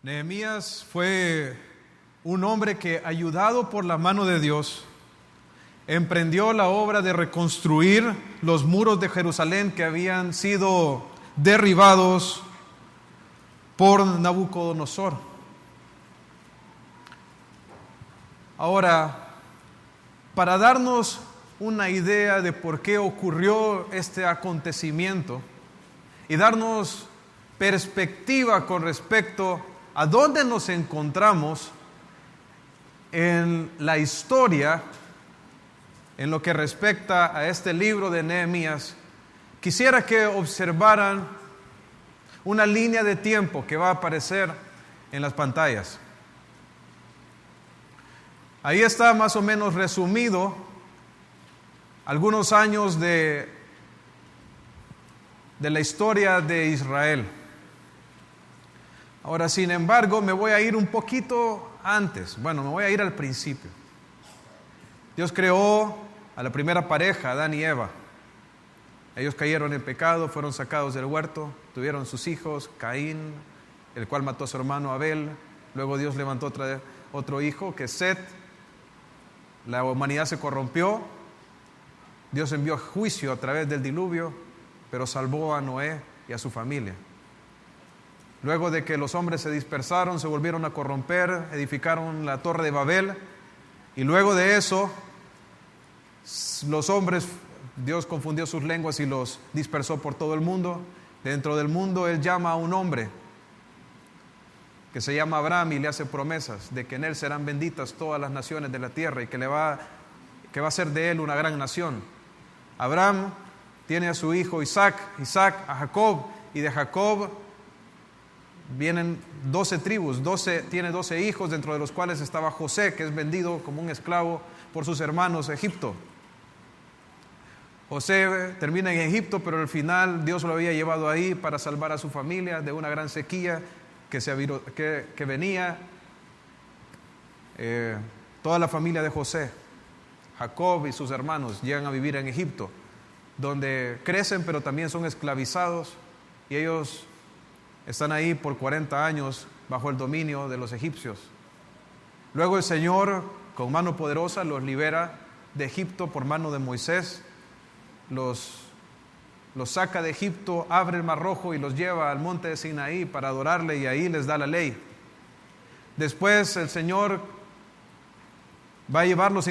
Nehemías fue un hombre que, ayudado por la mano de Dios, emprendió la obra de reconstruir los muros de Jerusalén que habían sido derribados por Nabucodonosor. Ahora, para darnos una idea de por qué ocurrió este acontecimiento y darnos perspectiva con respecto a dónde nos encontramos en la historia, en lo que respecta a este libro de Nehemías, quisiera que observaran una línea de tiempo que va a aparecer en las pantallas. Ahí está más o menos resumido algunos años de la historia de Israel. Ahora, sin embargo, me voy a ir un poquito antes. Bueno, me voy a ir al principio. Dios creó a la primera pareja, Adán y Eva. Ellos cayeron en pecado, fueron sacados del huerto, tuvieron sus hijos, Caín, el cual mató a su hermano Abel. Luego Dios levantó otro hijo, que es Set. La humanidad se corrompió. Dios envió juicio a través del diluvio, pero salvó a Noé y a su familia. Luego de que los hombres se dispersaron, se volvieron a corromper, edificaron la torre de Babel, y luego de eso, los hombres, Dios confundió sus lenguas y los dispersó por todo el mundo. Dentro del mundo Él llama a un hombre que se llama Abraham y le hace promesas de que en él serán benditas todas las naciones de la tierra y que va a ser de él una gran nación. Abraham tiene a su hijo Isaac a Jacob, y de Jacob vienen 12 tribus, tiene 12 hijos, dentro de los cuales estaba José, que es vendido como un esclavo por sus hermanos a Egipto. José termina en Egipto, pero al final Dios lo había llevado ahí para salvar a su familia de una gran sequía que venía. Toda la familia de José, Jacob y sus hermanos, llegan a vivir en Egipto, donde crecen pero también son esclavizados, y ellos están ahí por 40 años bajo el dominio de los egipcios. Luego el Señor, con mano poderosa, los libera de Egipto por mano de Moisés, los saca de Egipto, abre el Mar Rojo y los lleva al monte de Sinaí para adorarle, y ahí les da la ley. Después el Señor va a llevarlos,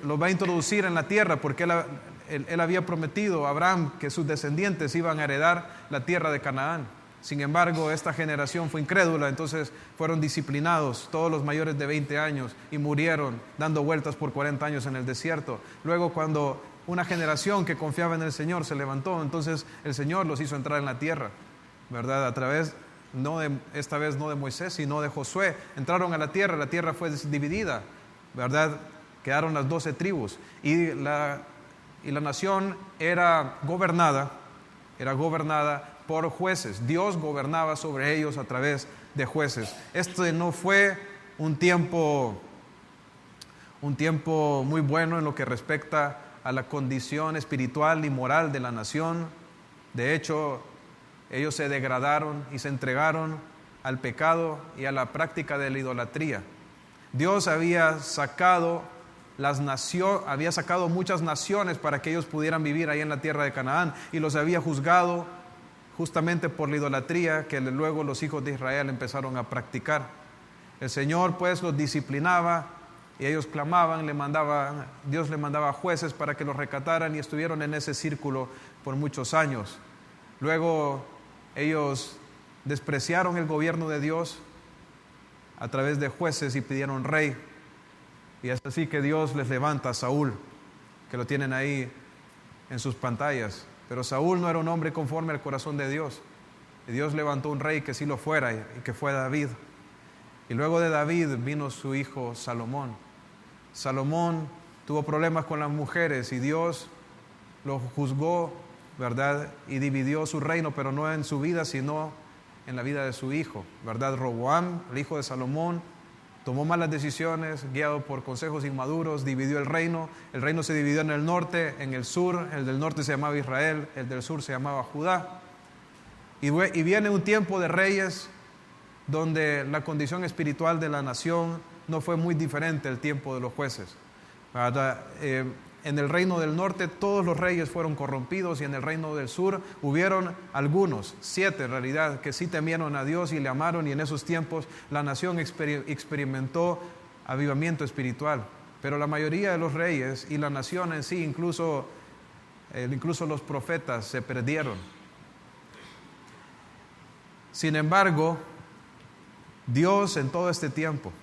los va a introducir en la tierra, porque él había prometido a Abraham que sus descendientes iban a heredar la tierra de Canaán. Sin embargo, esta generación fue incrédula, entonces fueron disciplinados todos los mayores de 20 años y murieron dando vueltas por 40 años en el desierto. Luego, cuando una generación que confiaba en el Señor se levantó, entonces el Señor los hizo entrar en la tierra, ¿verdad? A través, esta vez no de Moisés, sino de Josué. Entraron a la tierra fue dividida, ¿verdad? Quedaron las 12 tribus y la nación era gobernada por jueces. Dios gobernaba sobre ellos a través de jueces. Este no fue un tiempo muy bueno en lo que respecta a la condición espiritual y moral de la nación. De hecho, ellos se degradaron y se entregaron al pecado y a la práctica de la idolatría. Dios había sacado muchas naciones para que ellos pudieran vivir ahí en la tierra de Canaán, y los había juzgado justamente por la idolatría que luego los hijos de Israel empezaron a practicar. El Señor pues los disciplinaba, y ellos clamaban, Dios le mandaba jueces para que los recataran, y estuvieron en ese círculo por muchos años. Luego ellos despreciaron el gobierno de Dios a través de jueces y pidieron rey, y es así que Dios les levanta a Saúl, que lo tienen ahí en sus pantallas. Pero Saúl no era un hombre conforme al corazón de Dios, y Dios levantó un rey que sí lo fuera, y que fue David. Y luego de David vino su hijo Salomón. Salomón tuvo problemas con las mujeres, y Dios lo juzgó, ¿verdad? Y dividió su reino, pero no en su vida, sino en la vida de su hijo, ¿verdad? Roboam, el hijo de Salomón, tomó malas decisiones, guiado por consejos inmaduros, dividió el reino. El reino se dividió en el norte, en el sur. El del norte se llamaba Israel, el del sur se llamaba Judá. Y viene un tiempo de reyes donde la condición espiritual de la nación no fue muy diferente al tiempo de los jueces. En el reino del norte todos los reyes fueron corrompidos, y en el reino del sur hubieron algunos, 7 en realidad, que sí temieron a Dios y le amaron, y en esos tiempos la nación experimentó avivamiento espiritual. Pero la mayoría de los reyes y la nación en sí, incluso los profetas, se perdieron. Sin embargo, Dios en todo este tiempo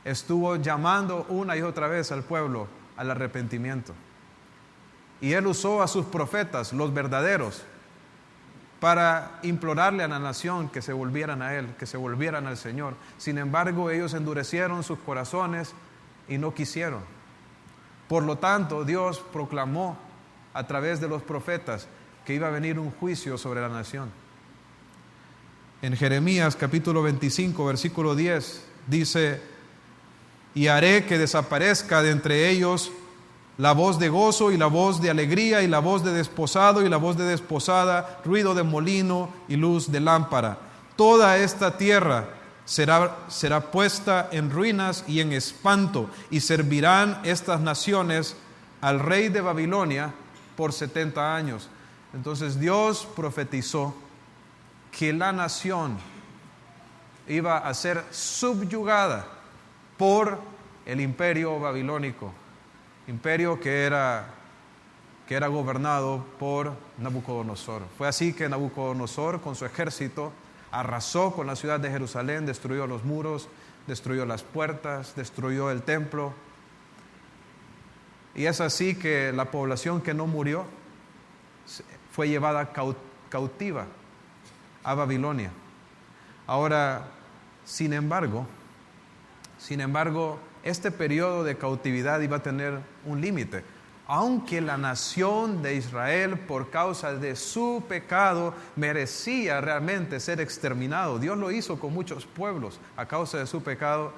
estuvo llamando una y otra vez al pueblo al arrepentimiento. Y Él usó a sus profetas, los verdaderos, para implorarle a la nación que se volvieran a Él, que se volvieran al Señor. Sin embargo, ellos endurecieron sus corazones y no quisieron. Por lo tanto, Dios proclamó a través de los profetas que iba a venir un juicio sobre la nación. En Jeremías capítulo 25, versículo 10, dice: y haré que desaparezca de entre ellos la voz de gozo y la voz de alegría y la voz de desposado y la voz de desposada, ruido de molino y luz de lámpara. Toda esta tierra será puesta en ruinas y en espanto, y servirán estas naciones al rey de Babilonia por 70 años. Entonces Dios profetizó que la nación iba a ser subyugada por el imperio babilónico, imperio que era gobernado por Nabucodonosor. Fue así que Nabucodonosor, con su ejército, arrasó con la ciudad de Jerusalén, destruyó los muros, destruyó las puertas, destruyó el templo. Y es así que la población que no murió fue llevada cautiva a Babilonia. Ahora, sin embargo, este periodo de cautividad iba a tener un límite. Aunque la nación de Israel, por causa de su pecado, merecía realmente ser exterminado, Dios lo hizo con muchos pueblos. A causa de su pecado,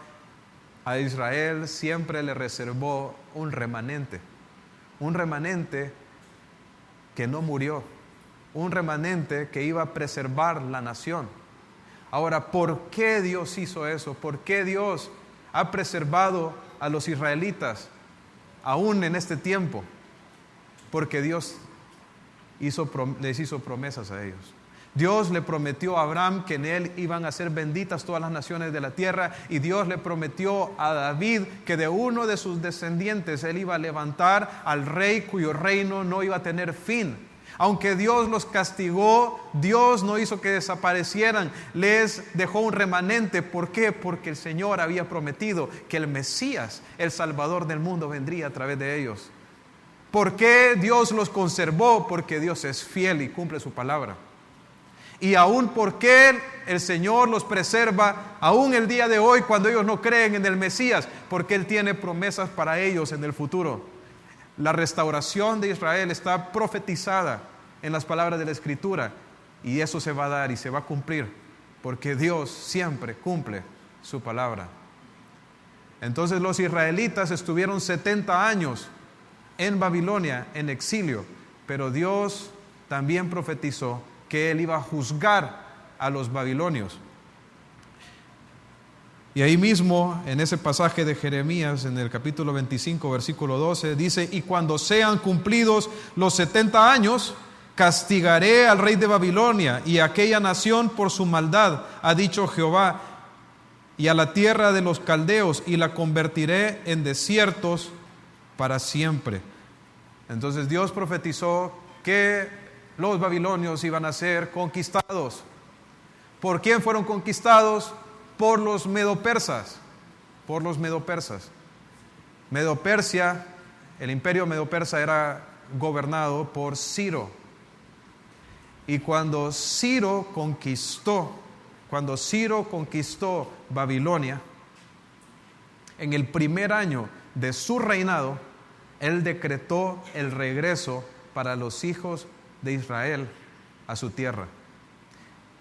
a Israel siempre le reservó un remanente que no murió, un remanente que iba a preservar la nación. Ahora, ¿por qué Dios hizo eso? ¿Por qué Dios ha preservado a los israelitas aún en este tiempo? Porque Dios les hizo promesas a ellos. Dios le prometió a Abraham que en él iban a ser benditas todas las naciones de la tierra, y Dios le prometió a David que de uno de sus descendientes él iba a levantar al rey cuyo reino no iba a tener fin. Aunque Dios los castigó, Dios no hizo que desaparecieran, les dejó un remanente. ¿Por qué? Porque el Señor había prometido que el Mesías, el Salvador del mundo, vendría a través de ellos. ¿Por qué Dios los conservó? Porque Dios es fiel y cumple su palabra. Y aún porque el Señor los preserva, aún el día de hoy, cuando ellos no creen en el Mesías, porque Él tiene promesas para ellos en el futuro. La restauración de Israel está profetizada en las palabras de la Escritura, y eso se va a dar y se va a cumplir, porque Dios siempre cumple su palabra. Entonces los israelitas estuvieron 70 años en Babilonia, en exilio, pero Dios también profetizó que Él iba a juzgar a los babilonios. Y ahí mismo, en ese pasaje de Jeremías, en el capítulo 25, versículo 12, dice: y cuando sean cumplidos los 70 años, castigaré al rey de Babilonia y a aquella nación por su maldad, ha dicho Jehová, y a la tierra de los caldeos, y la convertiré en desiertos para siempre. Entonces Dios profetizó que los babilonios iban a ser conquistados. ¿Por quién fueron conquistados? Por los medopersas. Medopersia, el imperio medopersa era gobernado por Ciro. Y cuando Ciro conquistó Babilonia, en el primer año de su reinado, él decretó el regreso para los hijos de Israel a su tierra.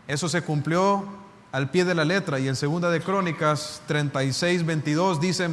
Eso se cumplió al pie de la letra, y en 2 de Crónicas 36, 22 dice: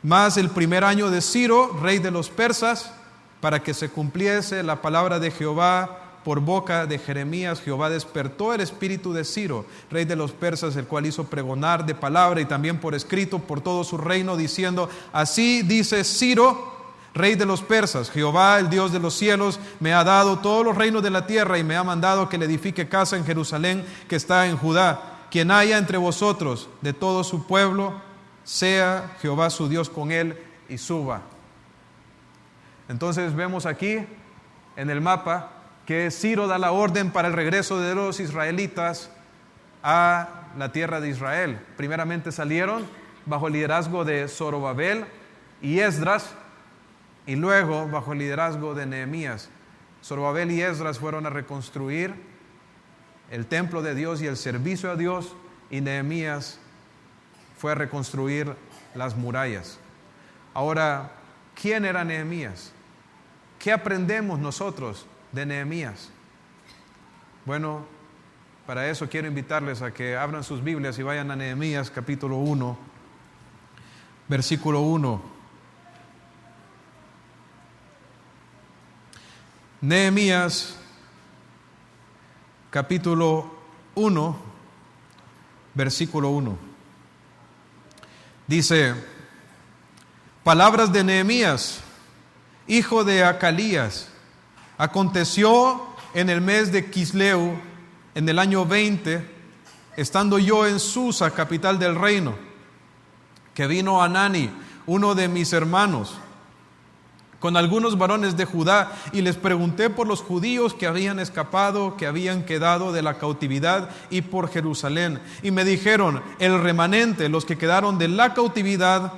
más el primer año de Ciro, rey de los persas, para que se cumpliese la palabra de Jehová por boca de Jeremías, Jehová despertó el espíritu de Ciro, rey de los persas, el cual hizo pregonar de palabra y también por escrito por todo su reino, diciendo: así dice Ciro, rey de los persas: Jehová, el Dios de los cielos, me ha dado todos los reinos de la tierra y me ha mandado que le edifique casa en Jerusalén, que está en Judá. Quien haya entre vosotros de todo su pueblo, sea Jehová su Dios con él y suba. Entonces vemos aquí en el mapa que Ciro da la orden para el regreso de los israelitas a la tierra de Israel. Primeramente salieron bajo el liderazgo de Zorobabel y Esdras, y luego bajo el liderazgo de Nehemías. Zorobabel y Esdras fueron a reconstruir el templo de Dios y el servicio a Dios, y Nehemías fue a reconstruir las murallas. Ahora, ¿quién era Nehemías? ¿Qué aprendemos nosotros de Nehemías? Bueno, para eso quiero invitarles a que abran sus Biblias y vayan a Nehemías capítulo 1, versículo 1. Nehemías capítulo 1, versículo 1. Dice: palabras de Nehemías, hijo de Acalías. Aconteció en el mes de Quisleu, en el año 20, estando yo en Susa, capital del reino, que vino Hanani, uno de mis hermanos, con algunos varones de Judá, y les pregunté por los judíos que habían escapado, que habían quedado de la cautividad, y por Jerusalén. Y me dijeron: el remanente, los que quedaron de la cautividad,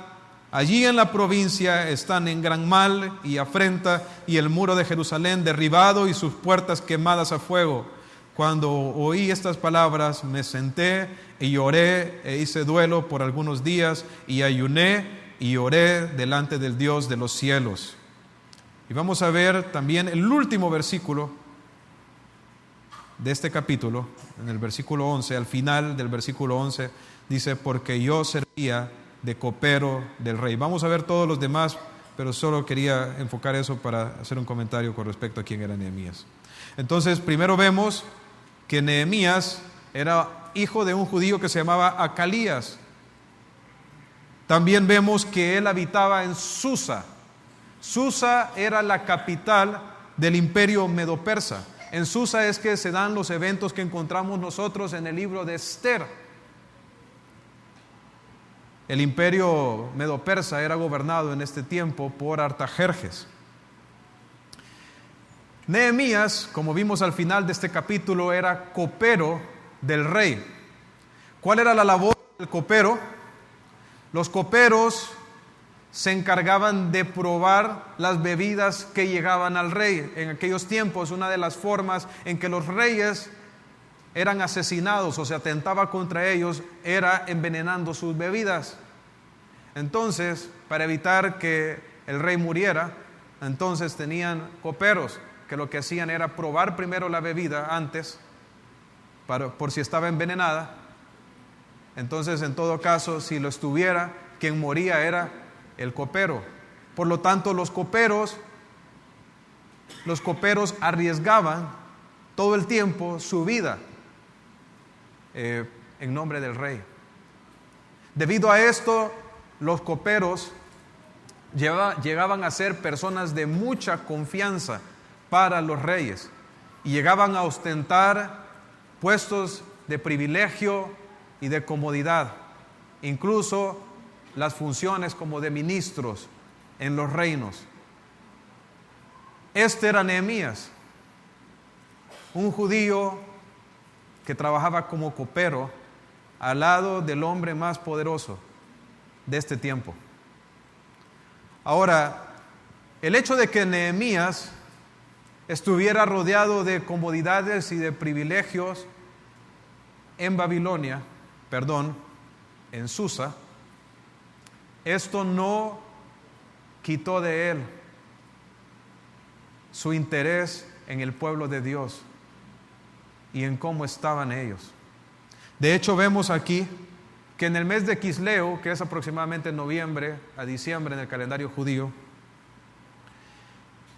allí en la provincia están en gran mal y afrenta, y el muro de Jerusalén derribado y sus puertas quemadas a fuego. Cuando oí estas palabras, me senté y lloré e hice duelo por algunos días, y ayuné y oré delante del Dios de los cielos. Y vamos a ver también el último versículo de este capítulo, en el versículo 11, al final del versículo 11, dice: porque yo servía de copero del rey. Vamos a ver todos los demás, pero solo quería enfocar eso para hacer un comentario con respecto a quién era Nehemías. Entonces, primero vemos que Nehemías era hijo de un judío que se llamaba Acalías. También vemos que él habitaba en Susa. Susa era la capital del imperio medo-persa. En Susa es que se dan los eventos que encontramos nosotros en el libro de Esther. El imperio medo-persa era gobernado en este tiempo por Artajerjes. Nehemías, como vimos al final de este capítulo, era copero del rey. ¿Cuál era la labor del copero? Los coperos se encargaban de probar las bebidas que llegaban al rey. En aquellos tiempos, una de las formas en que los reyes eran asesinados o se atentaba contra ellos era envenenando sus bebidas. Entonces, para evitar que el rey muriera, entonces tenían coperos que lo que hacían era probar primero la bebida antes, por si estaba envenenada. Entonces, en todo caso, si lo estuviera, quien moría era el copero. Por lo tanto, los coperos arriesgaban todo el tiempo su vida en nombre del rey. Debido a esto, los coperos llegaban a ser personas de mucha confianza para los reyes y llegaban a ostentar puestos de privilegio y de comodidad, incluso las funciones como de ministros en los reinos. Este era Nehemías, un judío que trabajaba como copero al lado del hombre más poderoso de este tiempo. Ahora, el hecho de que Nehemías estuviera rodeado de comodidades y de privilegios en Susa, esto no quitó de él su interés en el pueblo de Dios y en cómo estaban ellos. De hecho, vemos aquí que en el mes de Quisleu, que es aproximadamente noviembre a diciembre en el calendario judío,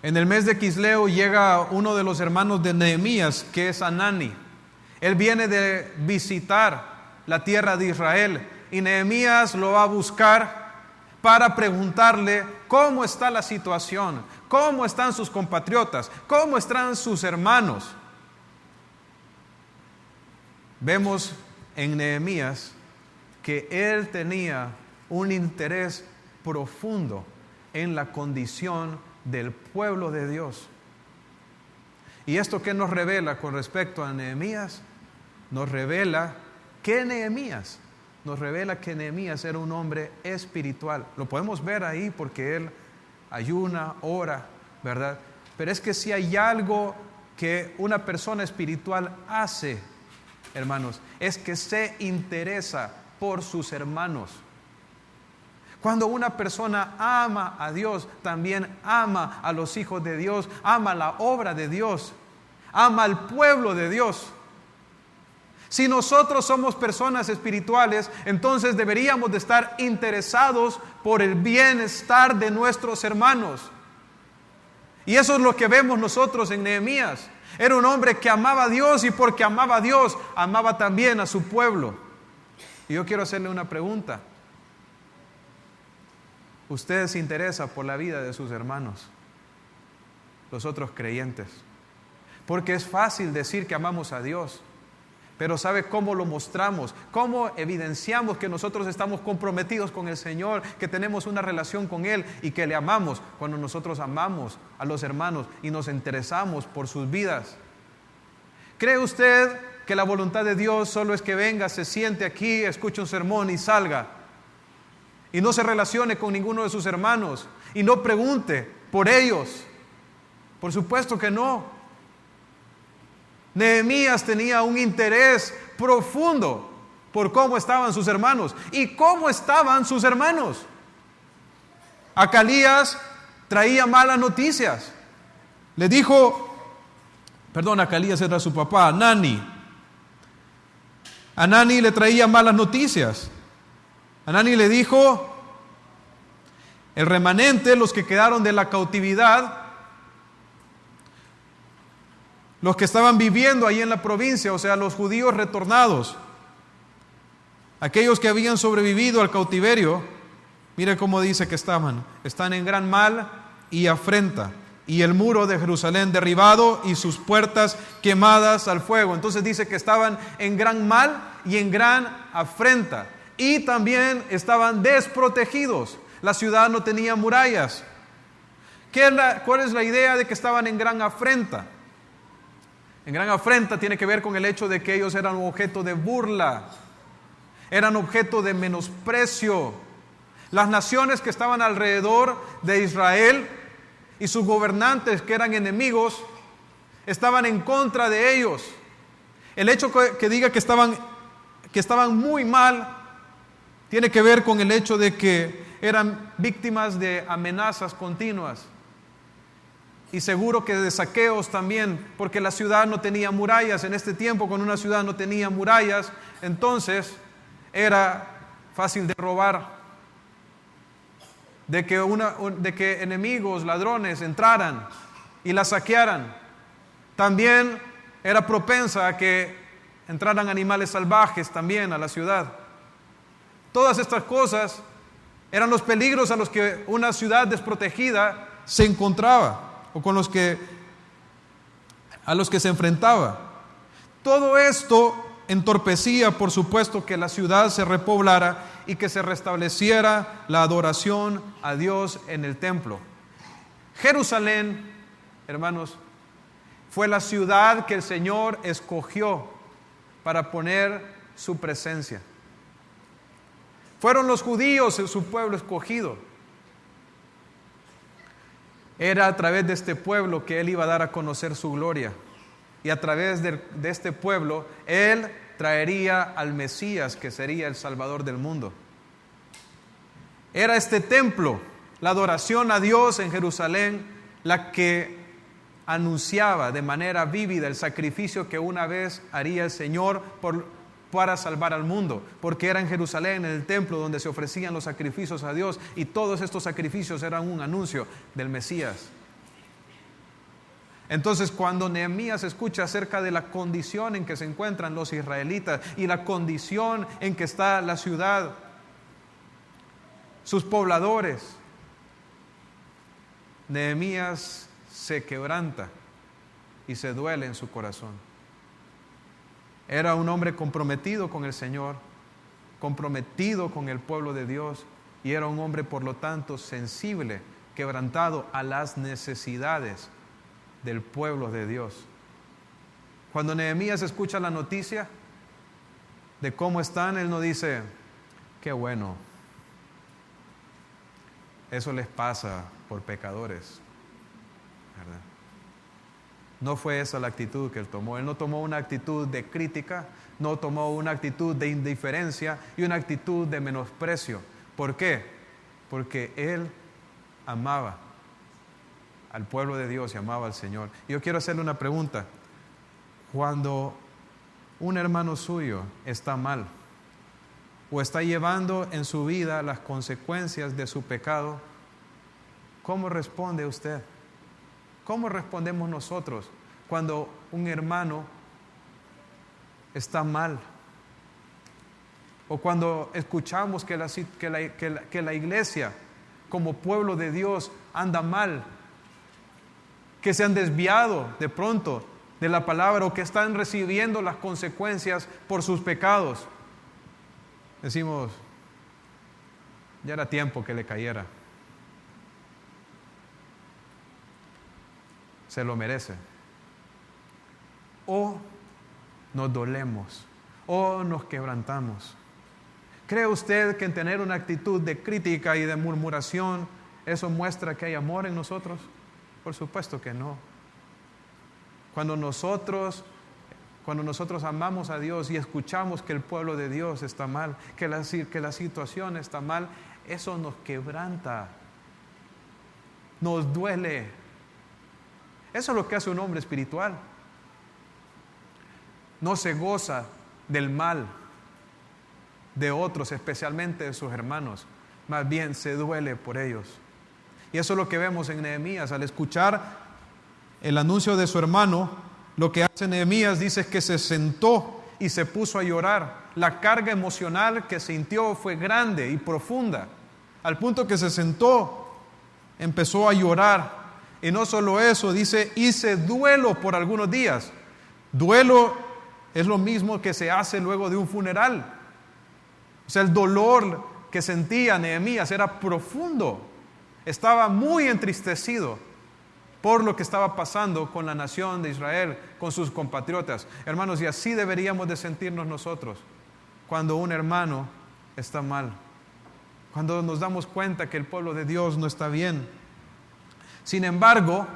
En el mes de Quisleo llega uno de los hermanos de Nehemías, que es Hanani. Él viene de visitar la tierra de Israel y Nehemías lo va a buscar para preguntarle cómo está la situación, cómo están sus compatriotas, cómo están sus hermanos. Vemos en Nehemías que él tenía un interés profundo en la condición del pueblo de Dios. ¿Y esto qué nos revela con respecto a Nehemías? Nos revela que Nehemías era un hombre espiritual. Lo podemos ver ahí porque él ayuna, ora, ¿verdad? Pero es que si hay algo que una persona espiritual hace, hermanos, es que se interesa por sus hermanos. Cuando una persona ama a Dios, también ama a los hijos de Dios, ama la obra de Dios, ama al pueblo de Dios. Si nosotros somos personas espirituales, entonces deberíamos de estar interesados por el bienestar de nuestros hermanos. Y eso es lo que vemos nosotros en Nehemías. Era un hombre que amaba a Dios y porque amaba a Dios, amaba también a su pueblo. Y yo quiero hacerle una pregunta. ¿Usted se interesa por la vida de sus hermanos, los otros creyentes? Porque es fácil decir que amamos a Dios, pero ¿sabe cómo lo mostramos? ¿Cómo evidenciamos que nosotros estamos comprometidos con el Señor, que tenemos una relación con Él y que le amamos? Cuando nosotros amamos a los hermanos y nos interesamos por sus vidas. ¿Cree usted que la voluntad de Dios solo es que venga, se siente aquí, escuche un sermón y salga? Y no se relacione con ninguno de sus hermanos y no pregunte por ellos. Por supuesto que no. Nehemías tenía un interés profundo por cómo estaban sus hermanos. ¿Y cómo estaban sus hermanos? Acalías traía malas noticias. Le dijo, Acalías era su papá, Hanani le traía malas noticias. Hanani le dijo, el remanente, los que quedaron de la cautividad, los que estaban viviendo ahí en la provincia, o sea, los judíos retornados, aquellos que habían sobrevivido al cautiverio, mire cómo dice que están en gran mal y afrenta, y el muro de Jerusalén derribado y sus puertas quemadas al fuego. Entonces dice que estaban en gran mal y en gran afrenta. Y también estaban desprotegidos. La ciudad no tenía murallas. ¿Cuál es la idea de que estaban en gran afrenta? En gran afrenta tiene que ver con el hecho de que ellos eran objeto de burla, eran objeto de menosprecio. Las naciones que estaban alrededor de Israel y sus gobernantes, que eran enemigos, estaban en contra de ellos. El hecho que diga que estaban muy mal tiene que ver con el hecho de que eran víctimas de amenazas continuas y seguro que de saqueos también, porque la ciudad no tenía murallas. En este tiempo, cuando una ciudad no tenía murallas, entonces era fácil de robar, de que enemigos, ladrones entraran y la saquearan. También era propensa a que entraran animales salvajes también a la ciudad. Todas estas cosas eran los peligros a los que una ciudad desprotegida se encontraba o a los que se enfrentaba. Todo esto entorpecía, por supuesto, que la ciudad se repoblara y que se restableciera la adoración a Dios en el templo. Jerusalén, hermanos, fue la ciudad que el Señor escogió para poner su presencia. Fueron los judíos su pueblo escogido. Era a través de este pueblo que Él iba a dar a conocer su gloria. Y a través de este pueblo, Él traería al Mesías, que sería el Salvador del mundo. Era este templo, la adoración a Dios en Jerusalén, la que anunciaba de manera vívida el sacrificio que una vez haría el Señor para salvar al mundo, porque era en Jerusalén, en el templo, donde se ofrecían los sacrificios a Dios, y todos estos sacrificios eran un anuncio del Mesías. Entonces, cuando Nehemías escucha acerca de la condición en que se encuentran los israelitas y la condición en que está la ciudad, sus pobladores, Nehemías se quebranta y se duele en su corazón. Era un hombre comprometido con el Señor, comprometido con el pueblo de Dios, y era un hombre, por lo tanto, sensible, quebrantado a las necesidades del pueblo de Dios. Cuando Nehemías escucha la noticia de cómo están, él no dice, qué bueno, eso les pasa por pecadores, ¿verdad? No fue esa la actitud que él tomó. Él no tomó una actitud de crítica, no tomó una actitud de indiferencia y una actitud de menosprecio. ¿Por qué? Porque él amaba al pueblo de Dios y amaba al Señor. Yo quiero hacerle una pregunta. Cuando un hermano suyo está mal o está llevando en su vida las consecuencias de su pecado, ¿cómo responde usted? ¿Cómo respondemos nosotros cuando un hermano está mal? O cuando escuchamos que la iglesia como pueblo de Dios anda mal, que se han desviado de pronto de la palabra o que están recibiendo las consecuencias por sus pecados. Decimos, ya era tiempo que le cayera. Se lo merece. O nos dolemos, o nos quebrantamos. ¿Cree usted que en tener una actitud de crítica y de murmuración, eso muestra que hay amor en nosotros? Por supuesto que no. Cuando nosotros amamos a Dios y escuchamos que el pueblo de Dios está mal, que la situación está mal, eso nos quebranta, nos duele. Eso es lo que hace un hombre espiritual. No se goza del mal de otros, especialmente de sus hermanos, más bien se duele por ellos. Y eso es lo que vemos en Nehemías. Al escuchar el anuncio de su hermano, lo que hace Nehemías dice que se sentó y se puso a llorar. La carga emocional que sintió fue grande y profunda, al punto que se sentó, empezó a llorar. Y no solo eso, dice, hice duelo por algunos días. Duelo es lo mismo que se hace luego de un funeral. O sea, el dolor que sentía Nehemías era profundo. Estaba muy entristecido por lo que estaba pasando con la nación de Israel, con sus compatriotas. Hermanos, y así deberíamos de sentirnos nosotros cuando un hermano está mal, cuando nos damos cuenta que el pueblo de Dios no está bien. Sin embargo,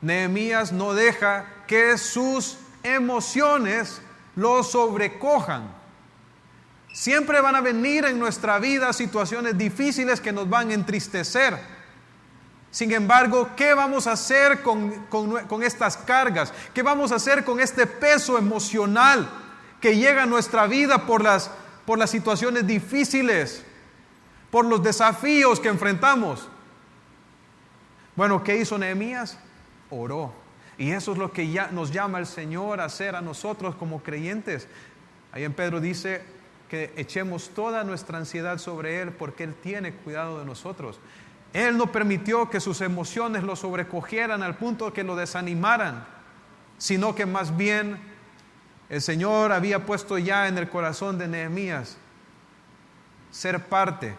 Nehemías no deja que sus emociones lo sobrecojan. Siempre van a venir en nuestra vida situaciones difíciles que nos van a entristecer. Sin embargo, ¿qué vamos a hacer con estas cargas? ¿Qué vamos a hacer con este peso emocional que llega a nuestra vida por las situaciones difíciles, por los desafíos que enfrentamos? Bueno, ¿qué hizo Nehemías? Oró. Y eso es lo que ya nos llama el Señor a hacer a nosotros como creyentes. Ahí en Pedro dice que echemos toda nuestra ansiedad sobre Él porque Él tiene cuidado de nosotros. Él no permitió que sus emociones lo sobrecogieran al punto que lo desanimaran, sino que más bien el Señor había puesto ya en el corazón de Nehemías ser parte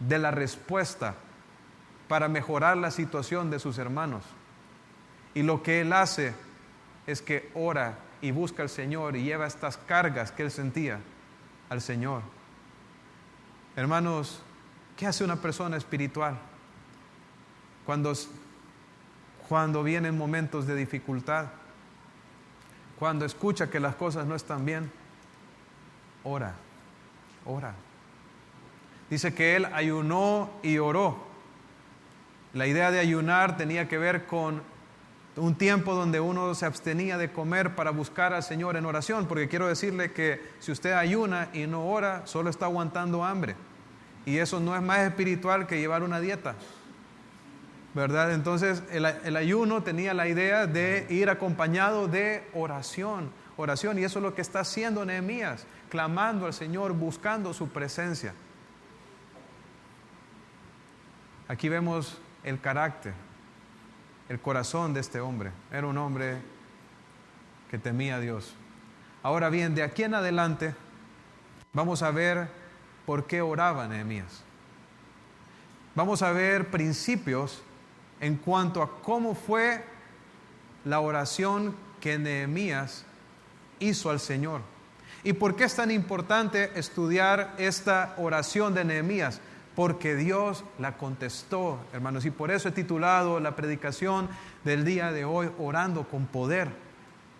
de la respuesta para mejorar la situación de sus hermanos. Y lo que él hace es que ora y busca al Señor y lleva estas cargas que él sentía al Señor. Hermanos, ¿qué hace una persona espiritual cuando vienen momentos de dificultad? Cuando escucha que las cosas no están bien, ora. Dice que él ayunó y oró. La idea de ayunar tenía que ver con un tiempo donde uno se abstenía de comer para buscar al Señor en oración, porque quiero decirle que si usted ayuna y no ora, solo está aguantando hambre. Y eso no es más espiritual que llevar una dieta. ¿verdad? Entonces el ayuno tenía la idea de ir acompañado de oración, y eso es lo que está haciendo Nehemías, clamando al Señor, buscando su presencia. Aquí vemos el carácter, el corazón de este hombre. Era un hombre que temía a Dios. Ahora bien, de aquí en adelante vamos a ver por qué oraba Nehemías. Vamos a ver principios en cuanto a cómo fue la oración que Nehemías hizo al Señor. ¿Y por qué es tan importante estudiar esta oración de Nehemías? Porque Dios la contestó, hermanos, y por eso he titulado la predicación del día de hoy, Orando con Poder.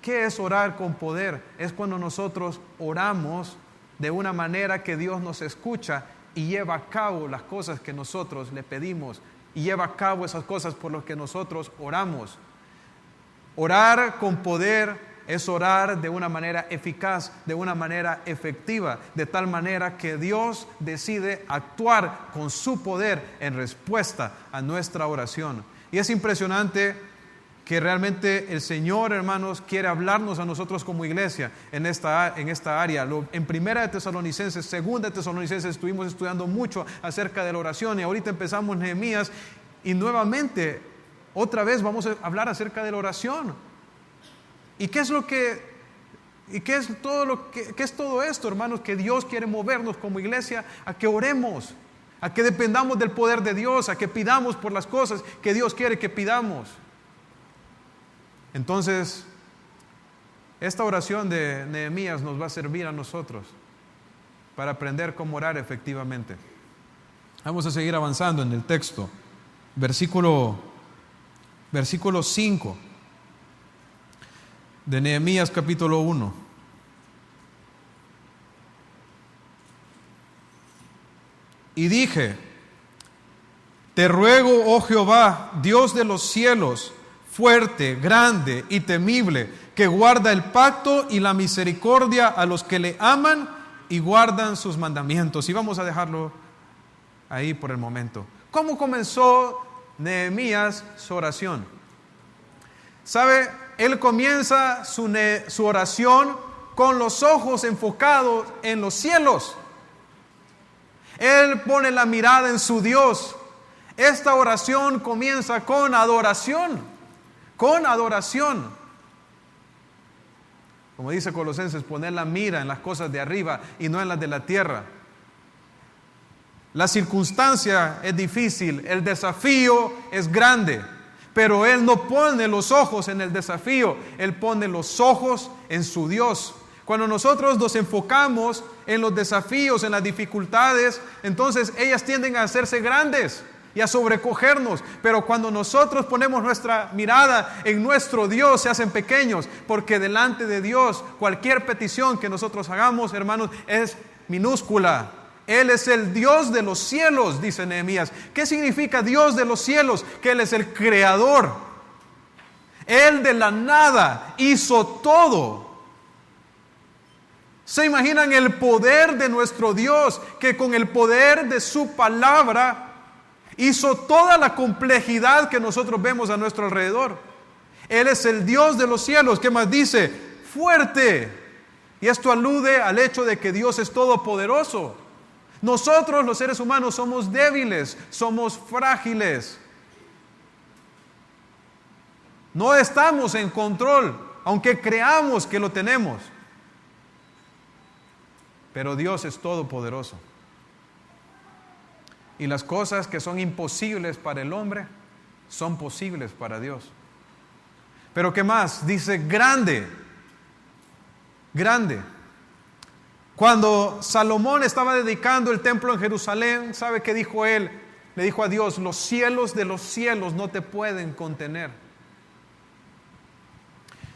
¿Qué es orar con poder? Es cuando nosotros oramos de una manera que Dios nos escucha y lleva a cabo las cosas que nosotros le pedimos, y lleva a cabo esas cosas por las que nosotros oramos. Orar con poder es orar de una manera eficaz, de una manera efectiva, de tal manera que Dios decide actuar con su poder en respuesta a nuestra oración. Y es impresionante que realmente el Señor, hermanos, quiere hablarnos a nosotros como iglesia en esta área. En 1 de Tesalonicenses, 2 de Tesalonicenses estuvimos estudiando mucho acerca de la oración, y ahorita empezamos Nehemías y nuevamente, otra vez vamos a hablar acerca de la oración. ¿Y qué es todo esto, hermanos? Que Dios quiere movernos como iglesia a que oremos, a que dependamos del poder de Dios, a que pidamos por las cosas que Dios quiere que pidamos. Entonces, esta oración de Nehemías nos va a servir a nosotros para aprender cómo orar efectivamente. Vamos a seguir avanzando en el texto. Versículo 5 de Nehemías capítulo 1. Y dije: te ruego, oh Jehová, Dios de los cielos, fuerte, grande y temible, que guarda el pacto y la misericordia a los que le aman y guardan sus mandamientos. Y vamos a dejarlo ahí por el momento. ¿Cómo comenzó Nehemías su oración? ¿Sabe? Él comienza su oración con los ojos enfocados en los cielos. Él pone la mirada en su Dios. Esta oración comienza con adoración. Con adoración. Como dice Colosenses, poner la mira en las cosas de arriba y no en las de la tierra. La circunstancia es difícil, el desafío es grande, pero Él no pone los ojos en el desafío, Él pone los ojos en su Dios. Cuando nosotros nos enfocamos en los desafíos, en las dificultades, entonces ellas tienden a hacerse grandes y a sobrecogernos. Pero cuando nosotros ponemos nuestra mirada en nuestro Dios, se hacen pequeños, porque delante de Dios cualquier petición que nosotros hagamos, hermanos, es minúscula. Él es el Dios de los cielos, dice Nehemías. ¿Qué significa Dios de los cielos? Que Él es el creador. Él de la nada hizo todo. ¿Se imaginan el poder de nuestro Dios, que con el poder de su palabra hizo toda la complejidad que nosotros vemos a nuestro alrededor? Él es el Dios de los cielos. ¿Qué más dice? Fuerte. Y esto alude al hecho de que Dios es todopoderoso. Nosotros los seres humanos somos débiles, somos frágiles. No estamos en control, aunque creamos que lo tenemos. Pero Dios es todopoderoso. Y las cosas que son imposibles para el hombre son posibles para Dios. Pero ¿qué más? Dice grande. Grande. Cuando Salomón estaba dedicando el templo en Jerusalén, ¿sabe qué dijo él? Le dijo a Dios: los cielos de los cielos no te pueden contener.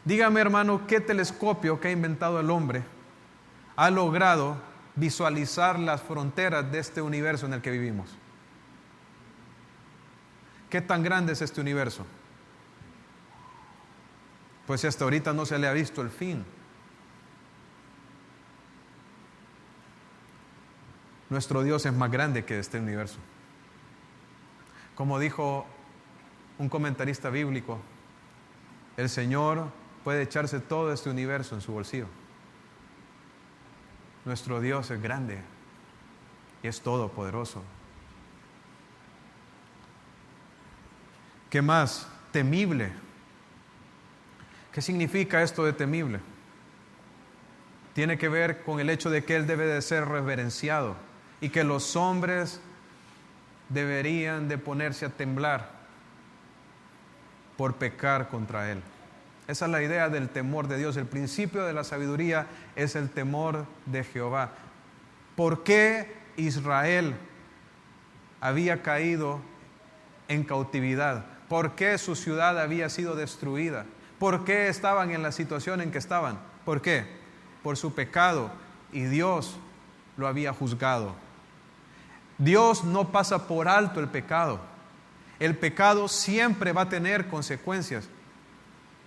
Dígame, hermano, ¿qué telescopio que ha inventado el hombre ha logrado visualizar las fronteras de este universo en el que vivimos? ¿Qué tan grande es este universo? Pues hasta ahorita no se le ha visto el fin. Nuestro Dios es más grande que este universo. Como dijo un comentarista bíblico, el Señor puede echarse todo este universo en su bolsillo. Nuestro Dios es grande y es todopoderoso. ¿Qué más? Temible. ¿Qué significa esto de temible? Tiene que ver con el hecho de que Él debe de ser reverenciado y que los hombres deberían de ponerse a temblar por pecar contra Él. Esa es la idea del temor de Dios. El principio de la sabiduría es el temor de Jehová. ¿Por qué Israel había caído en cautividad? ¿Por qué su ciudad había sido destruida? ¿Por qué estaban en la situación en que estaban? ¿Por qué? Por su pecado, y Dios lo había juzgado. Dios no pasa por alto el pecado. El pecado siempre va a tener consecuencias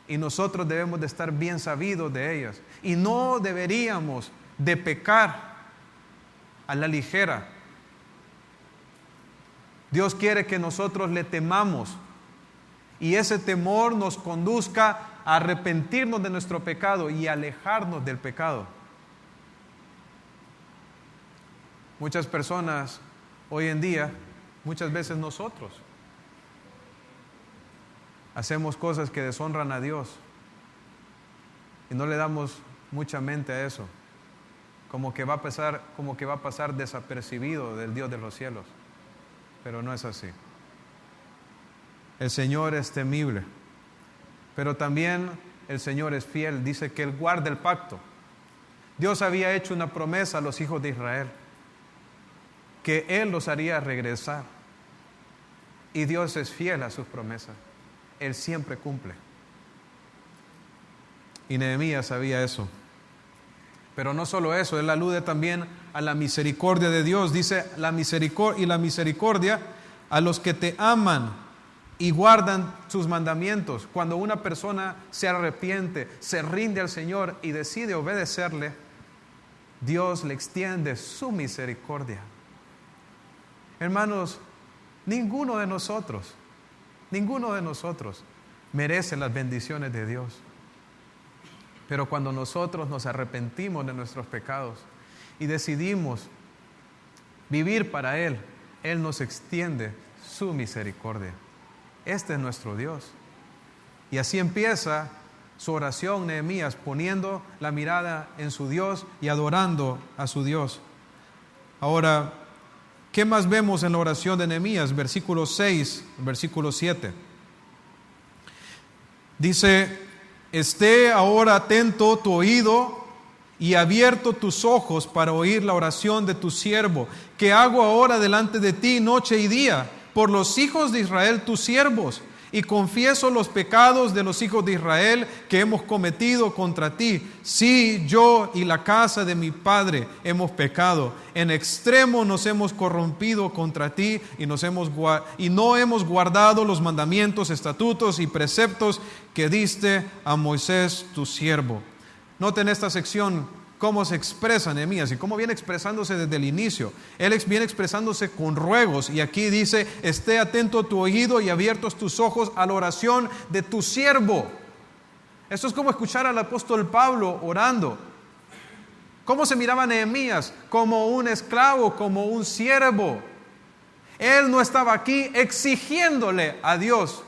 y nosotros debemos de estar bien sabidos de ellas. Y no deberíamos de pecar a la ligera. Dios quiere que nosotros le temamos y ese temor nos conduzca a arrepentirnos de nuestro pecado y alejarnos del pecado. Muchas personas hoy en día, muchas veces nosotros, hacemos cosas que deshonran a Dios y no le damos mucha mente a eso, como que va a pasar desapercibido del Dios de los cielos, pero no es así. El Señor es temible, pero también el Señor es fiel. Dice que Él guarda el pacto. Dios había hecho una promesa a los hijos de Israel, que Él los haría regresar, y Dios es fiel a sus promesas. Él siempre cumple. Y Nehemías sabía eso. Pero no solo eso, él alude también a la misericordia de Dios. Dice, la misericordia a los que te aman y guardan sus mandamientos. Cuando una persona se arrepiente, se rinde al Señor y decide obedecerle, Dios le extiende su misericordia. Hermanos, ninguno de nosotros merece las bendiciones de Dios. Pero cuando nosotros nos arrepentimos de nuestros pecados y decidimos vivir para Él, Él nos extiende su misericordia. Este es nuestro Dios. Y así empieza su oración Nehemías, poniendo la mirada en su Dios y adorando a su Dios. Ahora, ¿qué más vemos en la oración de Nehemías? Versículo 6, versículo 7. Dice, esté ahora atento tu oído y abierto tus ojos para oír la oración de tu siervo, que hago ahora delante de ti noche y día, por los hijos de Israel tus siervos, y confieso los pecados de los hijos de Israel que hemos cometido contra ti. Sí, yo y la casa de mi padre hemos pecado. En extremo nos hemos corrompido contra ti y no hemos guardado los mandamientos, estatutos y preceptos que diste a Moisés tu siervo. Noten esta sección cómo se expresa Nehemías y cómo viene expresándose desde el inicio. Él viene expresándose con ruegos y aquí dice, esté atento tu oído y abiertos tus ojos a la oración de tu siervo. Esto es como escuchar al apóstol Pablo orando. ¿Cómo se miraba Nehemías? Como un esclavo, como un siervo. Él no estaba aquí exigiéndole a Dios.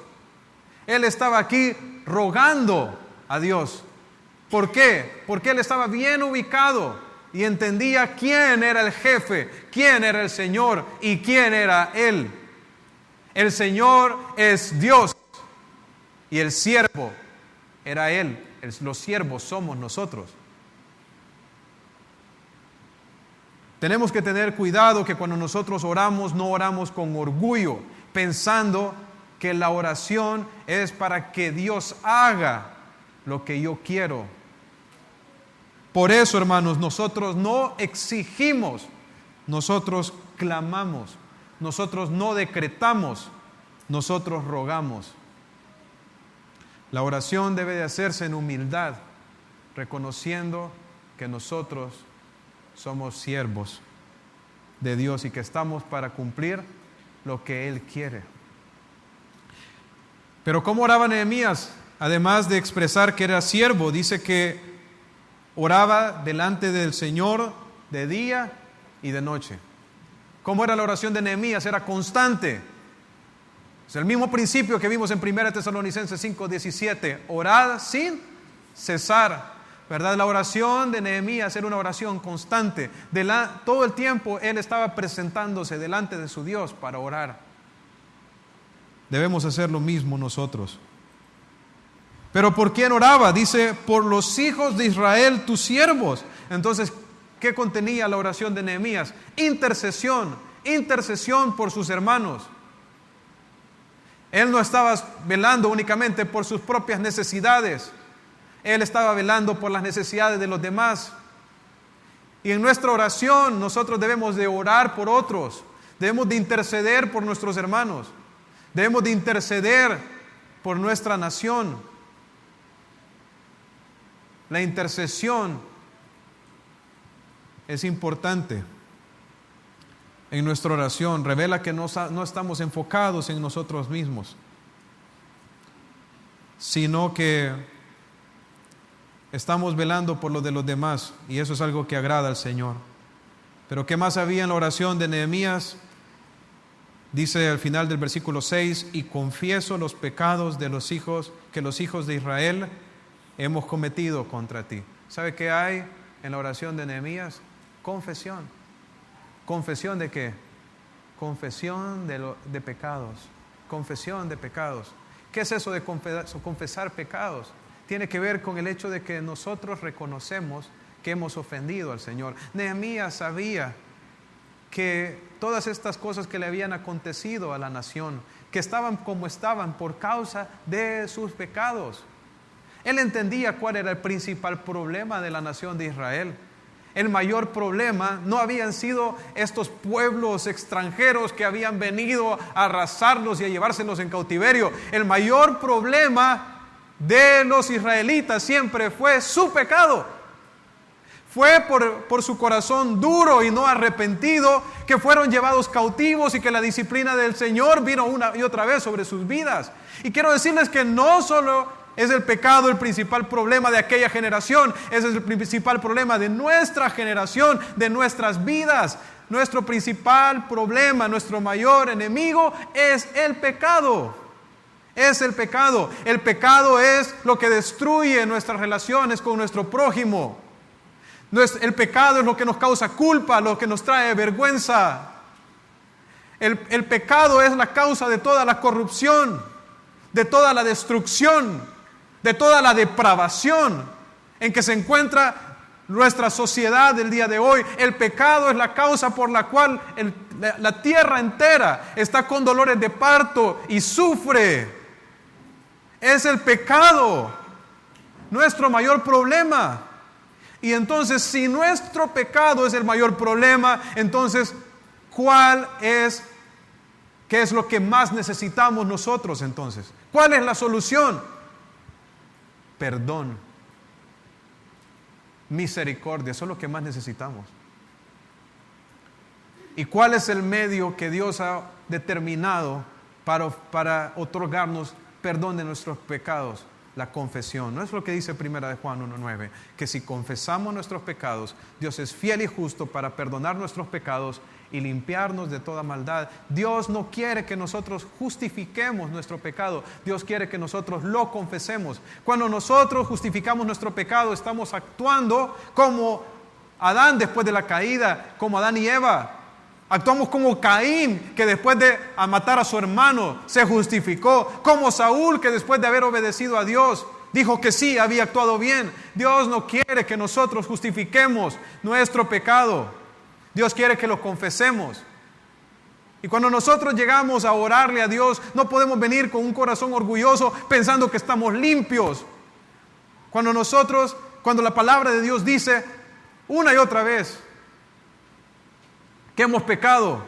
Él estaba aquí rogando a Dios. ¿Por qué? Porque él estaba bien ubicado y entendía quién era el jefe, quién era el Señor y quién era Él. El Señor es Dios y el siervo era Él. Los siervos somos nosotros. Tenemos que tener cuidado que cuando nosotros oramos, no oramos con orgullo, pensando que la oración es para que Dios haga lo que yo quiero. Por eso, hermanos, nosotros no exigimos, nosotros clamamos, nosotros no decretamos, nosotros rogamos. La oración debe de hacerse en humildad, reconociendo que nosotros somos siervos de Dios y que estamos para cumplir lo que Él quiere. Pero ¿cómo oraba Nehemías? Además de expresar que era siervo, dice que oraba delante del Señor de día y de noche. ¿Cómo era la oración de Nehemías? Era constante. Es el mismo principio que vimos en 1 Tesalonicenses 5:17. Orad sin cesar. ¿Verdad? La oración de Nehemías era una oración constante. Todo el tiempo él estaba presentándose delante de su Dios para orar. Debemos hacer lo mismo nosotros. Pero ¿por quién oraba? Dice, por los hijos de Israel, tus siervos. Entonces, ¿qué contenía la oración de Nehemías? Intercesión por sus hermanos. Él no estaba velando únicamente por sus propias necesidades. Él estaba velando por las necesidades de los demás. Y en nuestra oración nosotros debemos de orar por otros. Debemos de interceder por nuestros hermanos. Debemos de interceder por nuestra nación. La intercesión es importante en nuestra oración. Revela que no estamos enfocados en nosotros mismos, sino que estamos velando por lo de los demás, y eso es algo que agrada al Señor. Pero ¿qué más había en la oración de Nehemías? Dice al final del versículo 6, y confieso los pecados de los hijos de Israel hemos cometido contra ti. ¿Sabe qué hay en la oración de Nehemías? Confesión. ¿Confesión de qué? Confesión de pecados. Confesión de pecados. ¿Qué es eso de confesar pecados? Tiene que ver con el hecho de que nosotros reconocemos que hemos ofendido al Señor. Nehemías sabía que todas estas cosas que le habían acontecido a la nación, que estaban como estaban por causa de sus pecados. Él entendía cuál era el principal problema de la nación de Israel. El mayor problema no habían sido estos pueblos extranjeros que habían venido a arrasarlos y a llevárselos en cautiverio. El mayor problema de los israelitas siempre fue su pecado. Fue por su corazón duro y no arrepentido que fueron llevados cautivos y que la disciplina del Señor vino una y otra vez sobre sus vidas. Y quiero decirles que no solo es el pecado el principal problema de aquella generación, ese es el principal problema de nuestra generación, de nuestras vidas. Nuestro principal problema, nuestro mayor enemigo es el pecado. Es el pecado. El pecado es lo que destruye nuestras relaciones con nuestro prójimo. El pecado es lo que nos causa culpa, lo que nos trae vergüenza. El pecado es la causa de toda la corrupción, de toda la destrucción, de toda la depravación en que se encuentra nuestra sociedad del día de hoy. El pecado es la causa por la cual la tierra entera está con dolores de parto y sufre. Es el pecado nuestro mayor problema. Y entonces, si nuestro pecado es el mayor problema, entonces, ¿qué es lo que más necesitamos nosotros entonces? ¿Cuál es la solución? Perdón, misericordia, eso es lo que más necesitamos. ¿Y cuál es el medio que Dios ha determinado para otorgarnos perdón de nuestros pecados? La confesión. No es lo que dice 1 de Juan 1:9, que si confesamos nuestros pecados, Dios es fiel y justo para perdonar nuestros pecados y limpiarnos de toda maldad. Dios no quiere que nosotros justifiquemos nuestro pecado. Dios quiere que nosotros lo confesemos. Cuando nosotros justificamos nuestro pecado, estamos actuando como Adán después de la caída, como Adán y Eva. Actuamos como Caín, que después de matar a su hermano se justificó. Como Saúl, que después de haber obedecido a Dios dijo que sí, había actuado bien. Dios no quiere que nosotros justifiquemos nuestro pecado. Dios quiere que lo confesemos. Y cuando nosotros llegamos a orarle a Dios, no podemos venir con un corazón orgulloso pensando que estamos limpios. Cuando la palabra de Dios dice una y otra vez que hemos pecado,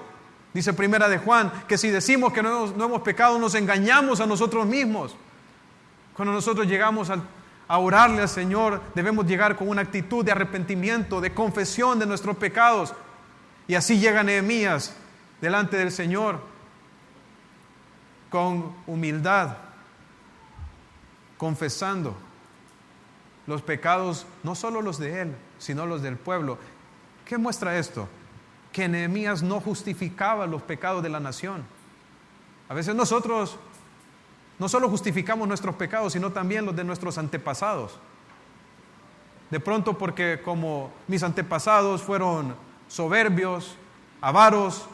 dice 1 de Juan, que si decimos que no hemos pecado, nos engañamos a nosotros mismos. Cuando nosotros llegamos a orarle al Señor, debemos llegar con una actitud de arrepentimiento, de confesión de nuestros pecados. Y así llega Nehemías delante del Señor con humildad, confesando los pecados, no solo los de él, sino los del pueblo. ¿Qué muestra esto? Que Nehemías no justificaba los pecados de la nación. A veces nosotros no solo justificamos nuestros pecados, sino también los de nuestros antepasados. De pronto, porque como mis antepasados fueron soberbios, avaros,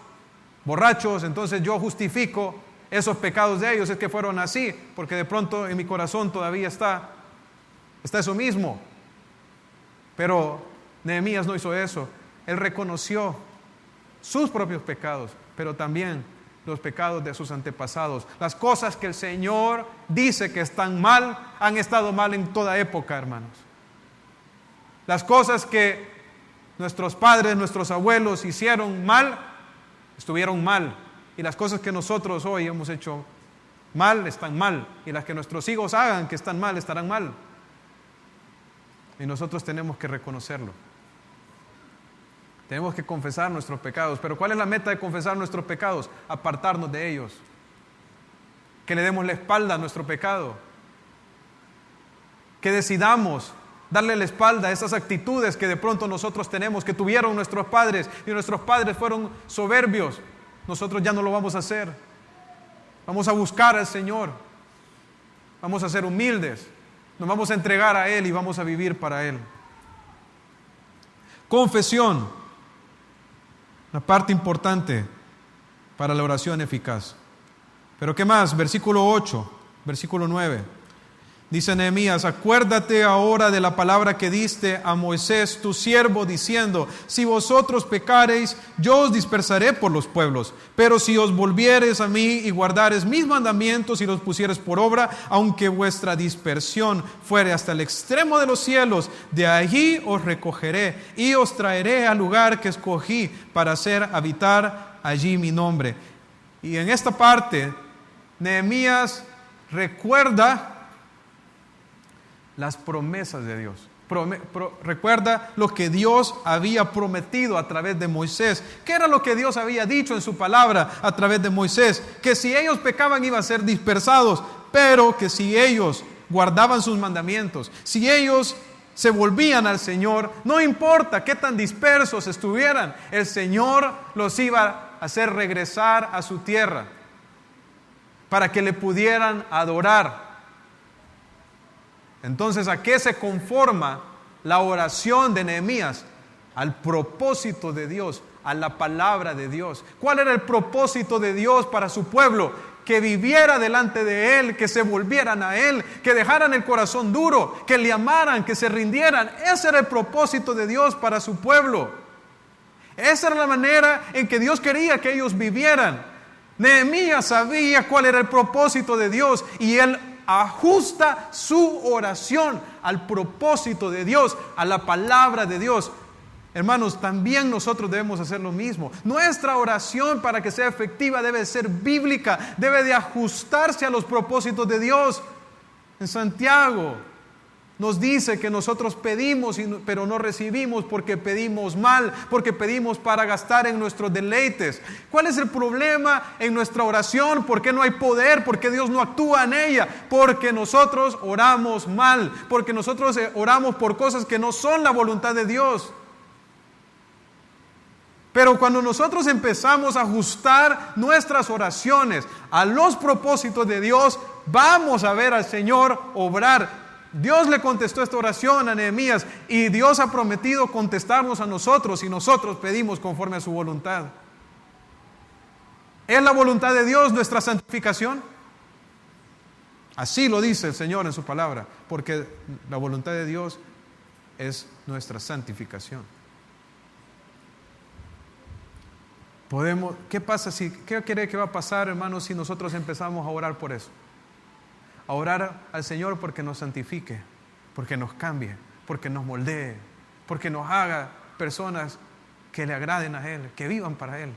borrachos, entonces yo justifico esos pecados de ellos, es que fueron así, porque de pronto en mi corazón todavía está eso mismo. Pero Nehemías no hizo eso. Él reconoció sus propios pecados, pero también los pecados de sus antepasados. Las cosas que el Señor dice que están mal, han estado mal en toda época, hermanos. Las cosas que nuestros padres, nuestros abuelos hicieron mal, estuvieron mal. Y las cosas que nosotros hoy hemos hecho mal, están mal. Y las que nuestros hijos hagan que están mal, estarán mal. Y nosotros tenemos que reconocerlo. Tenemos que confesar nuestros pecados. Pero ¿cuál es la meta de confesar nuestros pecados? Apartarnos de ellos. Que le demos la espalda a nuestro pecado. Que decidamos darle la espalda a esas actitudes que de pronto nosotros tenemos, que tuvieron nuestros padres, y nuestros padres fueron soberbios. Nosotros ya no lo vamos a hacer. Vamos a buscar al Señor. Vamos a ser humildes. Nos vamos a entregar a Él y vamos a vivir para Él. Confesión. Una parte importante para la oración eficaz. Pero ¿qué más? Versículo 8, versículo 9. Dice Nehemías: acuérdate ahora de la palabra que diste a Moisés tu siervo, diciendo: si vosotros pecareis, yo os dispersaré por los pueblos. Pero si os volviereis a mí y guardareis mis mandamientos y los pusiereis por obra, aunque vuestra dispersión fuere hasta el extremo de los cielos, de allí os recogeré y os traeré al lugar que escogí para hacer habitar allí mi nombre. Y en esta parte, Nehemías recuerda las promesas de Dios. Recuerda lo que Dios había prometido a través de Moisés. ¿Qué era lo que Dios había dicho en su palabra a través de Moisés? Que si ellos pecaban iban a ser dispersados, pero que si ellos guardaban sus mandamientos, si ellos se volvían al Señor, no importa qué tan dispersos estuvieran, el Señor los iba a hacer regresar a su tierra para que le pudieran adorar. Entonces, ¿a qué se conforma la oración de Nehemías? Al propósito de Dios, a la palabra de Dios. ¿Cuál era el propósito de Dios para su pueblo? Que viviera delante de Él, que se volvieran a Él, que dejaran el corazón duro, que le amaran, que se rindieran. Ese era el propósito de Dios para su pueblo. Esa era la manera en que Dios quería que ellos vivieran. Nehemías sabía cuál era el propósito de Dios y él ajusta su oración al propósito de Dios, a la palabra de Dios. Hermanos, también nosotros debemos hacer lo mismo. Nuestra oración, para que sea efectiva, debe ser bíblica, debe de ajustarse a los propósitos de Dios. En Santiago nos dice que nosotros pedimos, pero no recibimos porque pedimos mal, porque pedimos para gastar en nuestros deleites. ¿Cuál es el problema en nuestra oración? ¿Por qué no hay poder? ¿Por qué Dios no actúa en ella? Porque nosotros oramos mal, porque nosotros oramos por cosas que no son la voluntad de Dios. Pero cuando nosotros empezamos a ajustar nuestras oraciones a los propósitos de Dios, vamos a ver al Señor obrar. Dios le contestó esta oración a Nehemías y Dios ha prometido contestarnos a nosotros si nosotros pedimos conforme a su voluntad. ¿Es la voluntad de Dios nuestra santificación? Así lo dice el Señor en su palabra, porque la voluntad de Dios es nuestra santificación. ¿Qué cree que va a pasar, hermanos, si nosotros empezamos a orar por eso? A orar al Señor porque nos santifique, porque nos cambie, porque nos moldee, porque nos haga personas que le agraden a Él, que vivan para Él.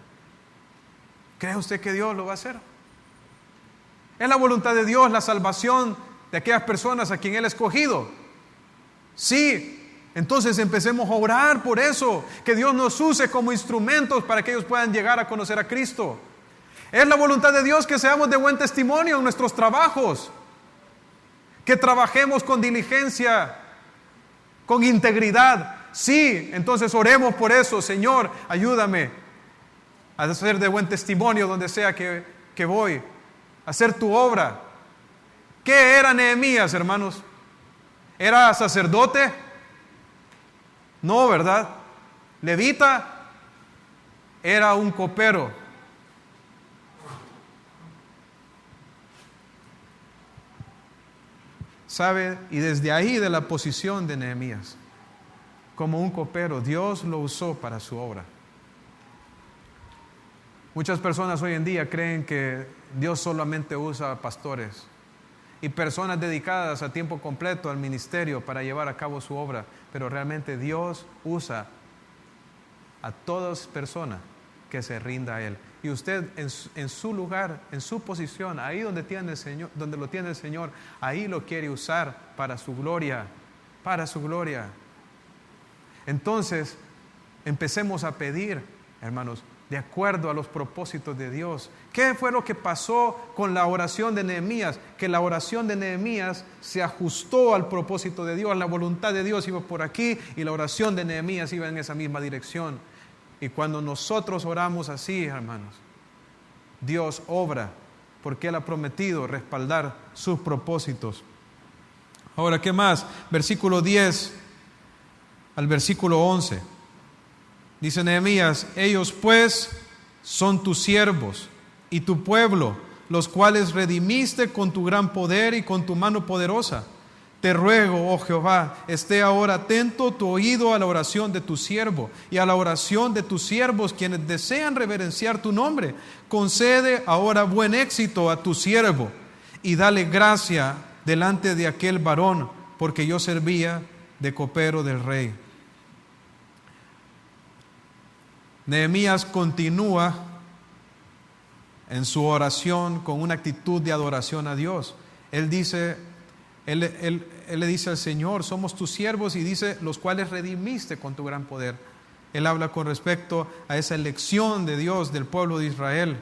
¿Cree usted que Dios lo va a hacer? ¿Es la voluntad de Dios la salvación de aquellas personas a quien Él ha escogido? Sí. Entonces empecemos a orar por eso, que Dios nos use como instrumentos para que ellos puedan llegar a conocer a Cristo. Es la voluntad de Dios que seamos de buen testimonio en nuestros trabajos. que trabajemos con diligencia, con integridad. Sí, entonces oremos por eso. Señor, ayúdame a hacer de buen testimonio donde sea que voy, a hacer tu obra. ¿Qué era Nehemías, hermanos? ¿Era sacerdote? No, ¿verdad? Levita, era un copero. ¿Sabe? Y desde ahí, de la posición de Nehemías, como un copero, Dios lo usó para su obra. Muchas personas hoy en día creen que Dios solamente usa a pastores y personas dedicadas a tiempo completo al ministerio para llevar a cabo su obra, pero realmente Dios usa a todas personas que se rinda a Él. Y usted en su lugar, en su posición, ahí donde tiene el Señor, donde lo tiene el Señor, ahí lo quiere usar para su gloria, para su gloria. Entonces, empecemos a pedir, hermanos, de acuerdo a los propósitos de Dios. ¿Qué fue lo que pasó con la oración de Nehemías? Que la oración de Nehemías se ajustó al propósito de Dios, la voluntad de Dios iba por aquí y la oración de Nehemías iba en esa misma dirección. Y cuando nosotros oramos así, hermanos, Dios obra, porque Él ha prometido respaldar sus propósitos. Ahora, ¿qué más? Versículo 10 al versículo 11. Dice Nehemías: ellos pues son tus siervos y tu pueblo, los cuales redimiste con tu gran poder y con tu mano poderosa. Te ruego, oh Jehová, esté ahora atento tu oído a la oración de tu siervo y a la oración de tus siervos, quienes desean reverenciar tu nombre. Concede ahora buen éxito a tu siervo y dale gracia delante de aquel varón, porque yo servía de copero del rey. Nehemías continúa en su oración con una actitud de adoración a Dios. Él le dice al Señor: somos tus siervos, y dice: los cuales redimiste con tu gran poder. Él habla con respecto a esa elección de Dios del pueblo de Israel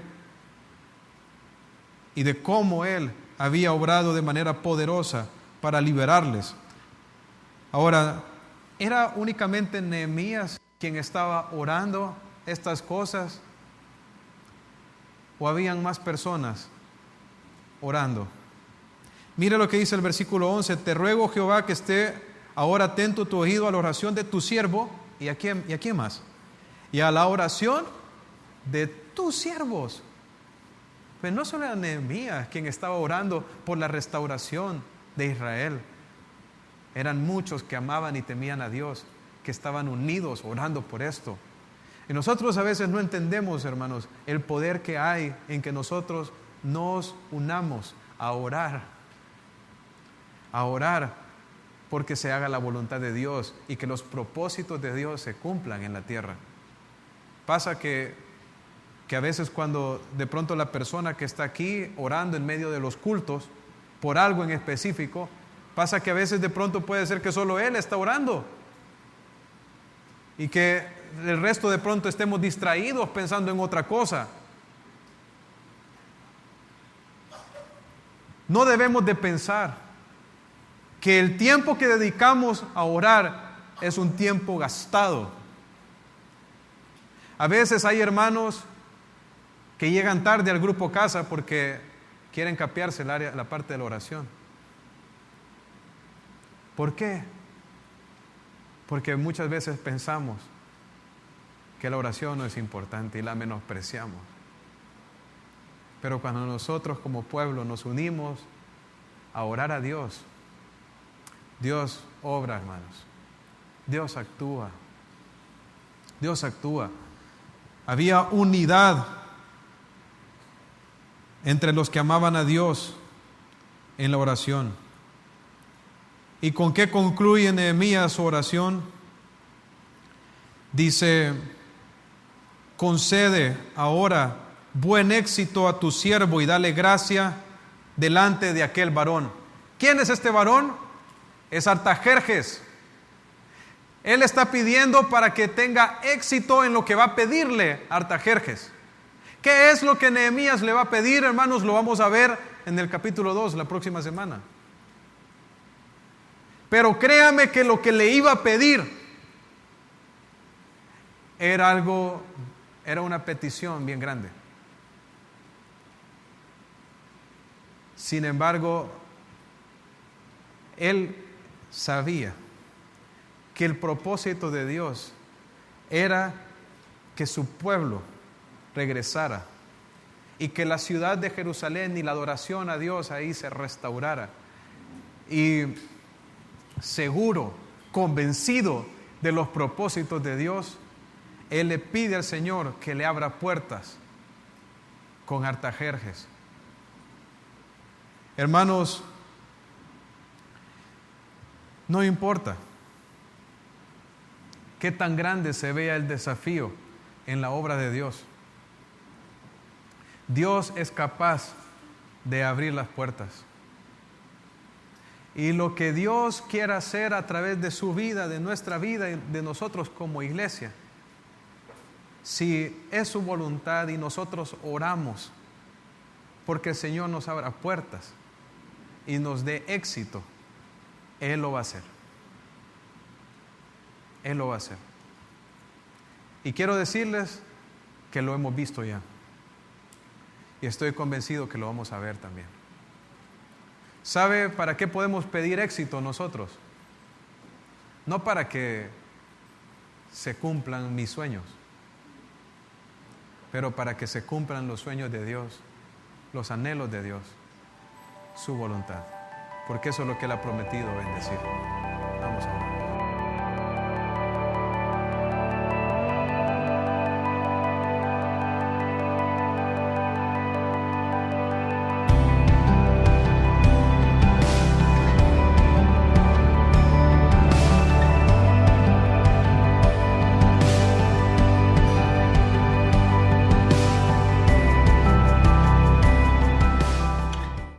y de cómo Él había obrado de manera poderosa para liberarles. Ahora, ¿era únicamente Nehemías quien estaba orando estas cosas, o habían más personas orando? Mira lo que dice el versículo 11: te ruego, Jehová, que esté ahora atento tu oído a la oración de tu siervo. ¿Y a quién más? Y a la oración de tus siervos. Pues no solo era Nehemías quien estaba orando por la restauración de Israel. Eran muchos que amaban y temían a Dios, que estaban unidos orando por esto. Y nosotros a veces no entendemos, hermanos, el poder que hay en que nosotros nos unamos a orar porque se haga la voluntad de Dios y que los propósitos de Dios se cumplan en la tierra. Pasa que a veces cuando de pronto la persona que está aquí orando en medio de los cultos por algo en específico, pasa que a veces de pronto puede ser que solo él está orando y que el resto de pronto estemos distraídos pensando en otra cosa. No debemos de pensar que el tiempo que dedicamos a orar es un tiempo gastado. A veces hay hermanos que llegan tarde al grupo casa porque quieren capearse la parte de la oración. ¿Por qué? Porque muchas veces pensamos que la oración no es importante y la menospreciamos. Pero cuando nosotros como pueblo nos unimos a orar a Dios, Dios obra, hermanos. Dios actúa. Dios actúa. Había unidad entre los que amaban a Dios en la oración. ¿Y con qué concluye Nehemías su oración? Dice: concede ahora buen éxito a tu siervo y dale gracia delante de aquel varón. ¿Quién es este varón? Es Artajerjes. Él está pidiendo para que tenga éxito en lo que va a pedirle Artajerjes. ¿Qué es lo que Nehemías le va a pedir, hermanos? Lo vamos a ver en el capítulo 2 la próxima semana. Pero créame que lo que le iba a pedir era una petición bien grande. Sin embargo, él sabía que el propósito de Dios era que su pueblo regresara y que la ciudad de Jerusalén y la adoración a Dios ahí se restaurara. Y seguro, convencido de los propósitos de Dios, él le pide al Señor que le abra puertas con Artajerjes. Hermanos, no importa qué tan grande se vea el desafío en la obra de Dios. Dios es capaz de abrir las puertas. Y lo que Dios quiera hacer a través de su vida, de nuestra vida y de nosotros como iglesia, si es su voluntad y nosotros oramos porque el Señor nos abra puertas y nos dé éxito, Él lo va a hacer. Él lo va a hacer. Y quiero decirles que lo hemos visto ya. Y estoy convencido que lo vamos a ver también. ¿Sabe para qué podemos pedir éxito nosotros? No para que se cumplan mis sueños, pero para que se cumplan los sueños de Dios, los anhelos de Dios, su voluntad. Porque eso es lo que Él ha prometido bendecir.